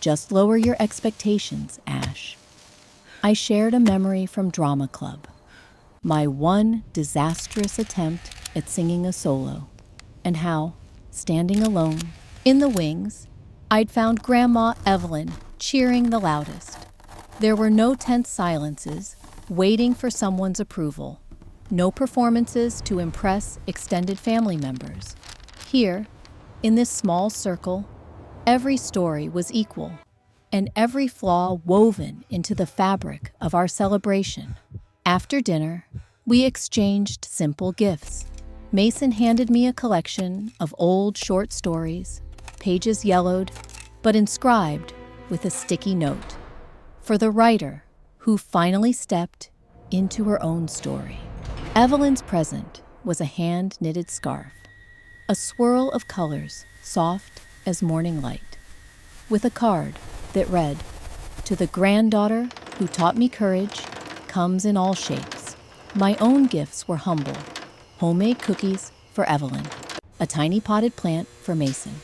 Just lower your expectations, Ash." I shared a memory from drama club, my one disastrous attempt at singing a solo, and how, standing alone in the wings, I'd found Grandma Evelyn cheering the loudest. There were no tense silences, waiting for someone's approval. No performances to impress extended family members. Here, in this small circle, every story was equal, and every flaw woven into the fabric of our celebration. After dinner, we exchanged simple gifts. Mason handed me a collection of old short stories, pages yellowed, but inscribed with a sticky note, for the writer who finally stepped into her own story. Evelyn's present was a hand-knitted scarf, a swirl of colors soft as morning light, with a card that read, "To the granddaughter who taught me courage, comes in all shapes." My own gifts were humble: homemade cookies for Evelyn, a tiny potted plant for Mason.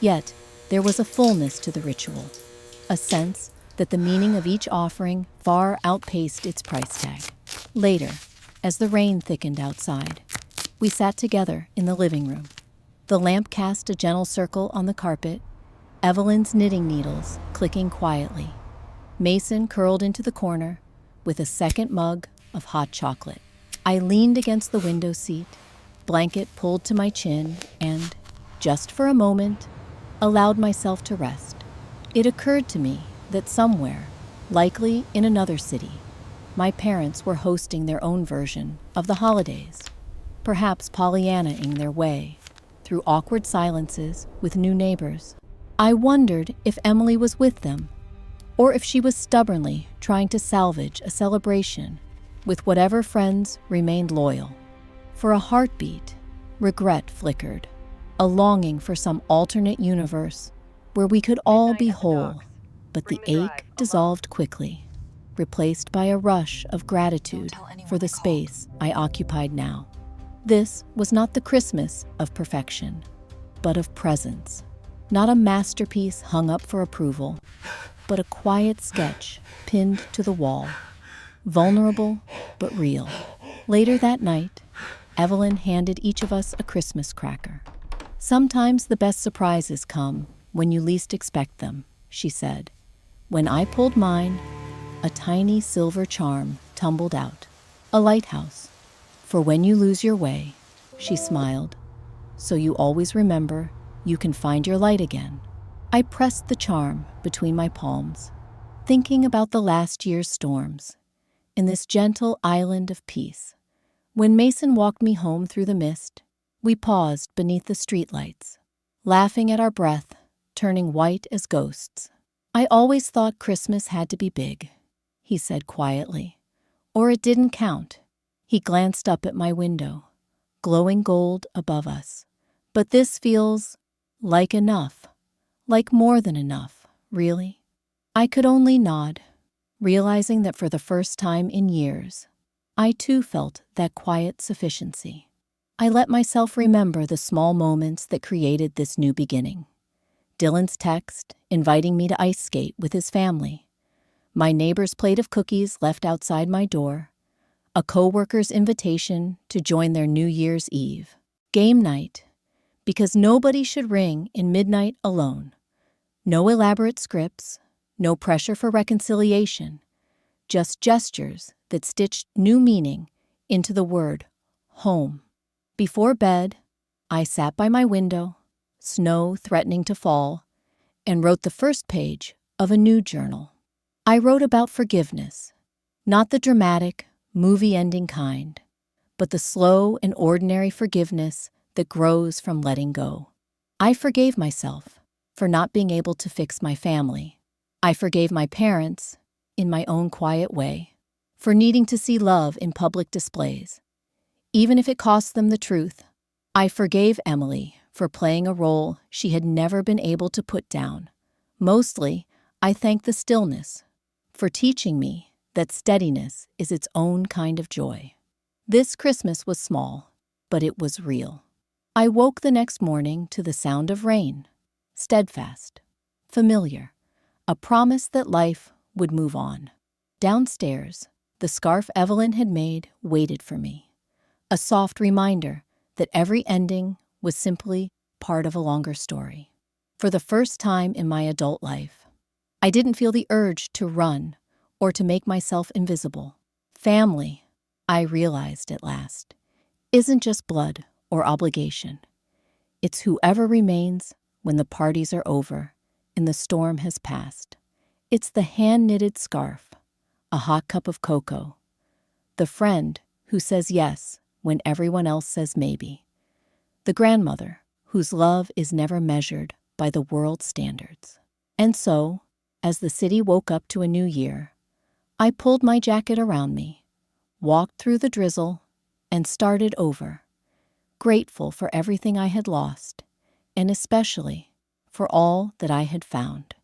Yet there was a fullness to the ritual, a sense that the meaning of each offering far outpaced its price tag. Later, as the rain thickened outside, we sat together in the living room. The lamp cast a gentle circle on the carpet, Evelyn's knitting needles clicking quietly. Mason curled into the corner with a second mug of hot chocolate. I leaned against the window seat, blanket pulled to my chin, and, just for a moment, allowed myself to rest. It occurred to me that somewhere, likely in another city, my parents were hosting their own version of the holidays, perhaps Pollyanna-ing their way through awkward silences with new neighbors. I wondered if Emily was with them, or if she was stubbornly trying to salvage a celebration with whatever friends remained loyal. For a heartbeat, regret flickered, a longing for some alternate universe where we could all be whole, but the ache dissolved quickly, replaced by a rush of gratitude for the space I occupied now. This was not the Christmas of perfection, but of presence. Not a masterpiece hung up for approval, but a quiet sketch pinned to the wall, vulnerable but real. Later that night, Evelyn handed each of us a Christmas cracker. "Sometimes the best surprises come when you least expect them," she said. When I pulled mine, a tiny silver charm tumbled out. "A lighthouse. For when you lose your way," she smiled, "so you always remember you can find your light again." I pressed the charm between my palms, thinking about the last year's storms, in this gentle island of peace. When Mason walked me home through the mist, we paused beneath the streetlights, laughing at our breath, turning white as ghosts. "I always thought Christmas had to be big," he said quietly, "or it didn't count." He glanced up at my window, glowing gold above us. "But this feels like enough, like more than enough, really." I could only nod, realizing that for the first time in years, I too felt that quiet sufficiency. I let myself remember the small moments that created this new beginning. Dylan's text inviting me to ice skate with his family, my neighbor's plate of cookies left outside my door, a coworker's invitation to join their New Year's Eve, game night, because nobody should ring in midnight alone. No elaborate scripts, no pressure for reconciliation, just gestures that stitched new meaning into the word home. Before bed, I sat by my window, snow threatening to fall, and wrote the first page of a new journal. I wrote about forgiveness, not the dramatic, movie-ending kind, but the slow and ordinary forgiveness that grows from letting go. I forgave myself for not being able to fix my family. I forgave my parents, in my own quiet way, for needing to see love in public displays, even if it cost them the truth. I forgave Emily for playing a role she had never been able to put down. Mostly, I thank the stillness for teaching me that steadiness is its own kind of joy. This Christmas was small, but it was real. I woke the next morning to the sound of rain, steadfast, familiar, a promise that life would move on. Downstairs, the scarf Evelyn had made waited for me, a soft reminder that every ending was simply part of a longer story. For the first time in my adult life, I didn't feel the urge to run or to make myself invisible. Family, I realized at last, isn't just blood or obligation. It's whoever remains when the parties are over and the storm has passed. It's the hand-knitted scarf, a hot cup of cocoa, the friend who says yes when everyone else says maybe, the grandmother whose love is never measured by the world's standards. And so, as the city woke up to a new year, I pulled my jacket around me, walked through the drizzle, and started over, grateful for everything I had lost, and especially for all that I had found.